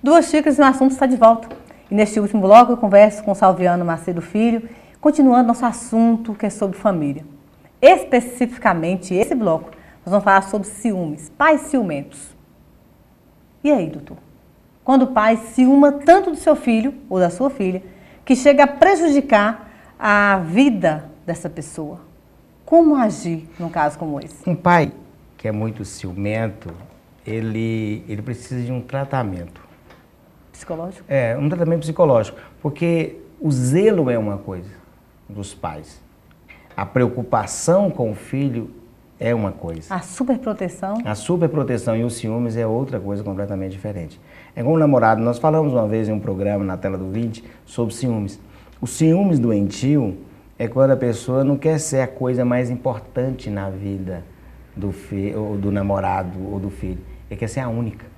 Duas Xícaras no Assunto está de volta. E neste último bloco eu converso com Salviano Macedo Filho, continuando nosso assunto que é sobre família. Especificamente esse bloco, nós vamos falar sobre ciúmes, pais ciumentos. E aí, doutor? Quando o pai ciúma tanto do seu filho ou da sua filha, que chega a prejudicar a vida dessa pessoa. Como agir num caso como esse? Um pai que é muito ciumento, ele precisa de um tratamento. Psicológico? É, um tratamento psicológico, porque o zelo é uma coisa dos pais. A preocupação com o filho é uma coisa. A superproteção? A superproteção e os ciúmes é outra coisa completamente diferente. É como namorado, nós falamos uma vez em um programa na tela do 20 sobre ciúmes. Os ciúmes doentio é quando a pessoa não quer ser a coisa mais importante na vida do namorado ou do filho. Ele quer ser a única.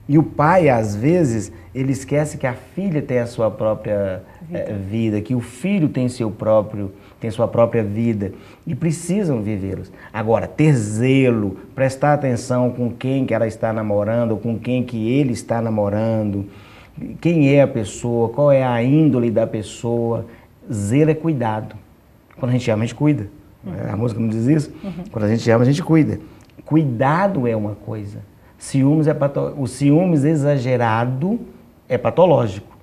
E o pai, às vezes, ele esquece que a filha tem a sua própria vida, que o filho tem sua própria vida e precisam vivê-los. Agora, ter zelo, prestar atenção com quem que ela está namorando, ou com quem que ele está namorando, quem é a pessoa, qual é a índole da pessoa. Zelo é cuidado. Quando a gente ama, a gente cuida. A música não diz isso? Quando a gente ama, a gente cuida. Cuidado é uma coisa. O ciúmes exagerado é patológico,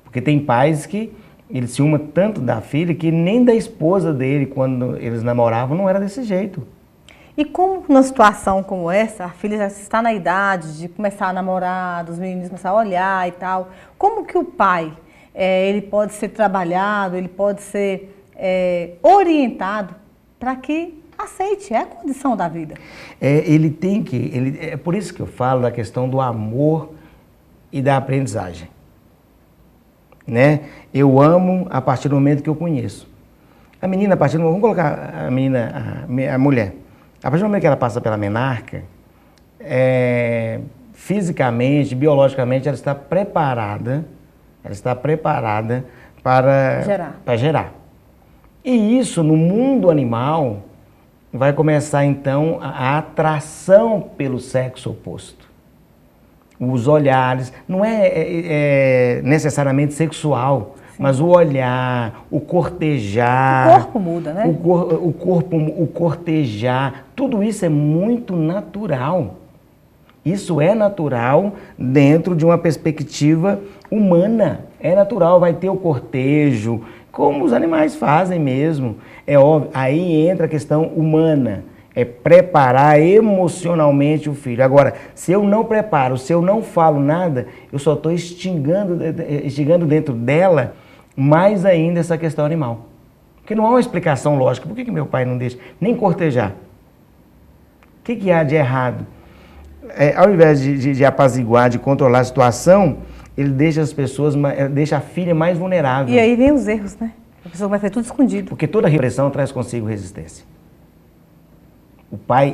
porque tem pais que ele ciúma tanto da filha que nem da esposa dele, quando eles namoravam, não era desse jeito. E como numa situação como essa, a filha já está na idade de começar a namorar, dos meninos começar a olhar e tal, como que o pai, ele pode ser trabalhado, ele pode ser orientado para que aceite, é a condição da vida. É por isso que eu falo da questão do amor e da aprendizagem. Né? Eu amo a partir do momento que eu conheço. A menina, vamos colocar a menina, a mulher, a partir do momento que ela passa pela menarca, fisicamente, biologicamente, ela está preparada para gerar. E isso, no mundo animal, vai começar, então, a atração pelo sexo oposto. Os olhares, não é necessariamente sexual, sim, mas o olhar, o cortejar... O corpo muda, né? O cortejar, tudo isso é muito natural. Isso é natural dentro de uma perspectiva humana. É natural, vai ter o cortejo, como os animais fazem mesmo. É óbvio, aí entra a questão humana, é preparar emocionalmente o filho. Agora, se eu não preparo, se eu não falo nada, eu só estou instigando dentro dela mais ainda essa questão animal. Porque não há uma explicação lógica. Por que meu pai não deixa nem cortejar? O que há de errado? Ao invés de apaziguar, de controlar a situação, ele deixa deixa a filha mais vulnerável. E aí vem os erros, né? A pessoa vai fazer tudo escondido. Porque toda repressão traz consigo resistência.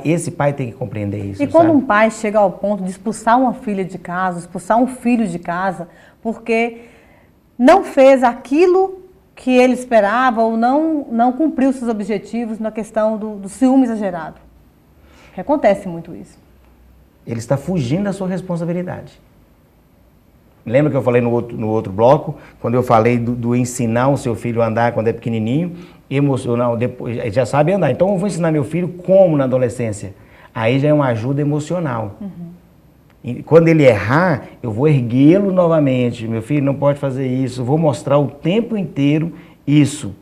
Esse pai tem que compreender isso. E quando um pai chega ao ponto de expulsar uma filha de casa, expulsar um filho de casa, porque não fez aquilo que ele esperava ou não cumpriu seus objetivos na questão do ciúme exagerado. Que acontece muito isso. Ele está fugindo da sua responsabilidade. Lembra que eu falei no outro bloco, quando eu falei do ensinar o seu filho a andar quando é pequenininho, emocional, depois já sabe andar. Então eu vou ensinar meu filho como na adolescência. Aí já é uma ajuda emocional. E quando ele errar, eu vou erguê-lo novamente. Meu filho não pode fazer isso. Vou mostrar o tempo inteiro isso.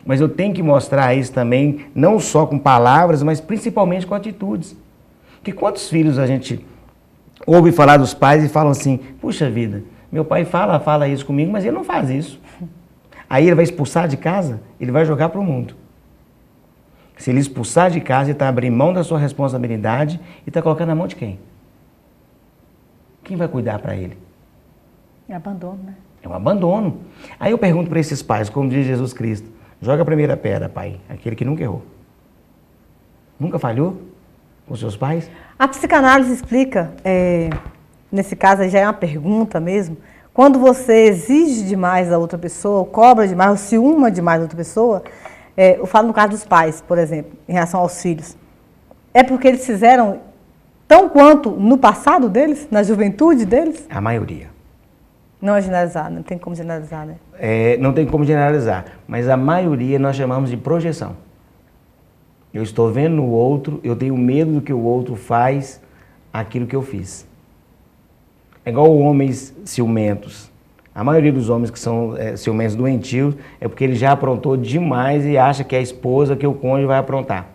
Mas eu tenho que mostrar isso também, não só com palavras, mas principalmente com atitudes. Porque quantos filhos a gente ouve falar dos pais e falam assim, puxa vida, meu pai fala isso comigo, mas ele não faz isso. Aí ele vai expulsar de casa, ele vai jogar para o mundo. Se ele expulsar de casa, ele está abrindo mão da sua responsabilidade e está colocando na mão de quem? Quem vai cuidar para ele? É abandono, né? É um abandono. Aí eu pergunto para esses pais, como diz Jesus Cristo, joga a primeira pedra, pai, aquele que nunca errou. Nunca falhou com seus pais? A psicanálise explica, nesse caso aí já é uma pergunta mesmo, quando você exige demais da outra pessoa, ou cobra demais, ou ciúma demais da outra pessoa, eu falo no caso dos pais, por exemplo, em relação aos filhos, é porque eles fizeram tão quanto no passado deles, na juventude deles? A maioria. Não é generalizar, não tem como generalizar, né? Não tem como generalizar, mas a maioria nós chamamos de projeção. Eu estou vendo no outro, eu tenho medo do que o outro faz aquilo que eu fiz. É igual homens ciumentos. A maioria dos homens que são ciumentos doentios é porque ele já aprontou demais e acha que é a esposa, que o cônjuge vai aprontar.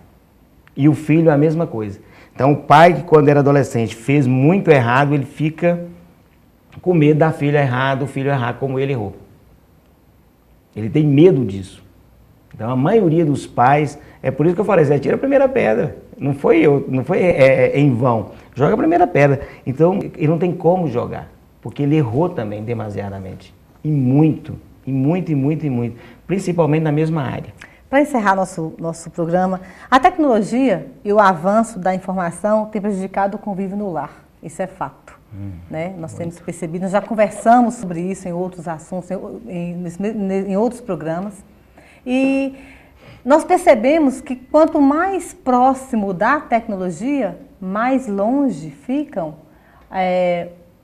E o filho é a mesma coisa. Então o pai que quando era adolescente fez muito errado, ele fica com medo da filha errar, do filho errar como ele errou. Ele tem medo disso. Então a maioria dos pais, é por isso que eu falei, tira a primeira pedra. Não foi em vão. Joga a primeira pedra. Então ele não tem como jogar, porque ele errou também demasiadamente. E muito. Principalmente na mesma área. Para encerrar nosso programa, a tecnologia e o avanço da informação tem prejudicado o convívio no lar. Isso é fato. Né? Nós temos percebido, nós já conversamos sobre isso em outros assuntos, em outros programas. E nós percebemos que quanto mais próximo da tecnologia, mais longe ficam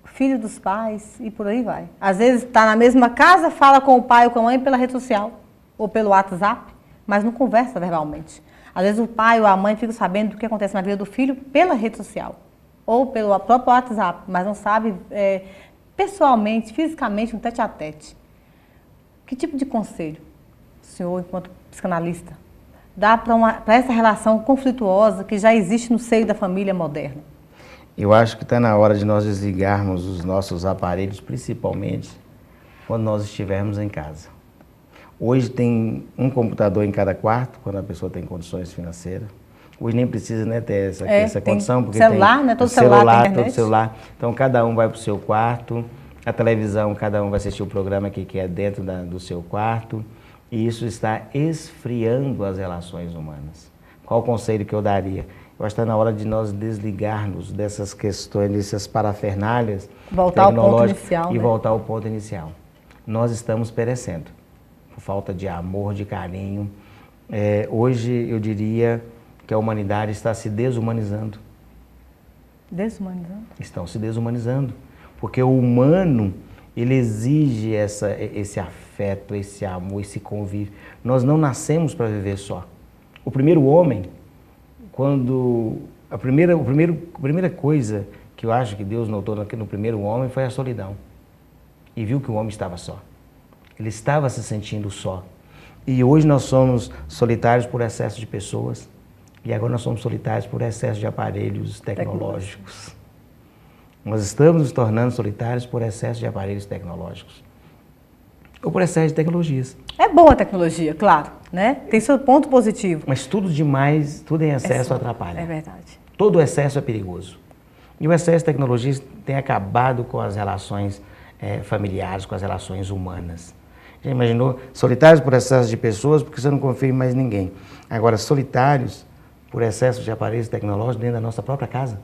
filhos dos pais e por aí vai. Às vezes está na mesma casa, fala com o pai ou com a mãe pela rede social ou pelo WhatsApp, mas não conversa verbalmente. Às vezes o pai ou a mãe ficam sabendo do que acontece na vida do filho pela rede social ou pelo próprio WhatsApp, mas não sabe pessoalmente, fisicamente, um tete-a-tete. Que tipo de conselho o senhor, enquanto psicanalista, dá para essa relação conflituosa que já existe no seio da família moderna? Eu acho que está na hora de nós desligarmos os nossos aparelhos, principalmente quando nós estivermos em casa. Hoje tem um computador em cada quarto, quando a pessoa tem condições financeiras. Hoje nem precisa, né, ter essa condição, porque celular, tem né? Todo celular tem todo celular. Então cada um vai para o seu quarto, a televisão, cada um vai assistir o programa que é dentro do seu quarto. E isso está esfriando as relações humanas. Qual o conselho que eu daria? Eu acho que está na hora de nós desligarmos dessas questões, dessas parafernálias voltar ao ponto inicial, e voltar ao ponto inicial. Nós estamos perecendo, por falta de amor, de carinho. Hoje eu diria que a humanidade está se desumanizando. Desumanizando? Estão se desumanizando, porque o humano, ele exige esse afeto, esse amor, esse convívio. Nós não nascemos para viver só. O primeiro homem, a primeira coisa que eu acho que Deus notou no primeiro homem foi a solidão. E viu que o homem estava só. Ele estava se sentindo só. E hoje nós somos solitários por excesso de pessoas. E agora nós somos solitários por excesso de aparelhos tecnológicos. Nós estamos nos tornando solitários por excesso de aparelhos tecnológicos. Ou por excesso de tecnologias. É boa a tecnologia, claro, né? Tem seu ponto positivo. Mas tudo demais, tudo em excesso atrapalha. É verdade. Todo excesso é perigoso. E o excesso de tecnologias tem acabado com as relações familiares, com as relações humanas. Já imaginou? Solitários por excesso de pessoas, porque você não confia em mais ninguém. Agora, solitários por excesso de aparelhos tecnológicos dentro da nossa própria casa.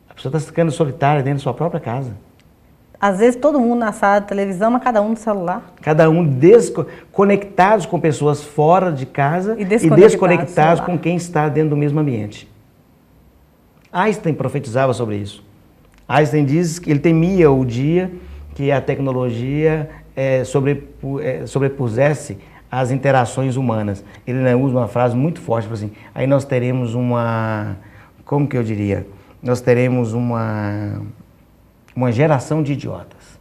A pessoa está ficando solitária dentro da sua própria casa. Às vezes todo mundo na sala de televisão, mas cada um no celular. Cada um conectados com pessoas fora de casa e desconectados com quem está dentro do mesmo ambiente. Einstein profetizava sobre isso. Einstein diz que ele temia o dia que a tecnologia sobrepusesse as interações humanas. Ele usa uma frase muito forte, assim, aí nós teremos como que eu diria? Nós teremos uma geração de idiotas.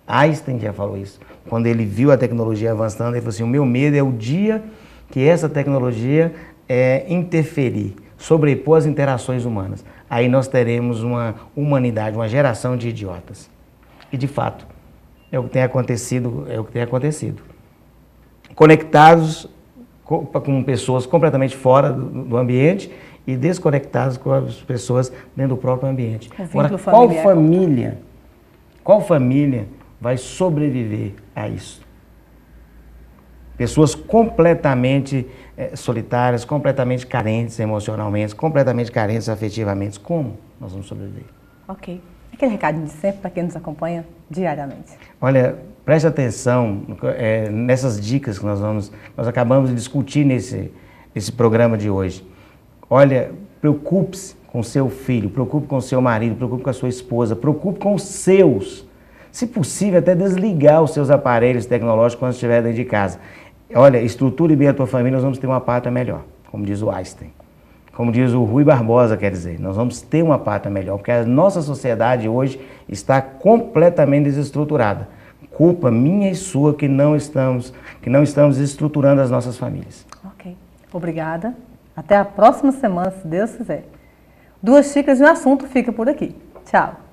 Einstein já falou isso. Quando ele viu a tecnologia avançando, ele falou assim, o meu medo é o dia que essa tecnologia interferir, sobrepor as interações humanas. Aí nós teremos uma humanidade, uma geração de idiotas. E de fato, é o que tem acontecido. Conectados com pessoas completamente fora do ambiente e desconectados com as pessoas dentro do próprio ambiente. Agora, qual família vai sobreviver a isso? Pessoas completamente solitárias, completamente carentes emocionalmente, completamente carentes afetivamente. Como nós vamos sobreviver? Ok. Aquele recadinho de sempre para quem nos acompanha diariamente. Olha, preste atenção nessas dicas que nós acabamos de discutir esse programa de hoje. Olha, preocupe-se com seu filho, preocupe com seu marido, preocupe com a sua esposa, preocupe com os seus. Se possível, até desligar os seus aparelhos tecnológicos quando estiver dentro de casa. Olha, estruture bem a tua família, nós vamos ter uma pátria melhor, como diz o Einstein. Como diz o Rui Barbosa, quer dizer, nós vamos ter uma pátria melhor, porque a nossa sociedade hoje está completamente desestruturada. Culpa minha e sua que não estamos estruturando as nossas famílias. Ok, obrigada. Até a próxima semana, se Deus quiser. Duas Xícaras e um Assunto fica por aqui. Tchau.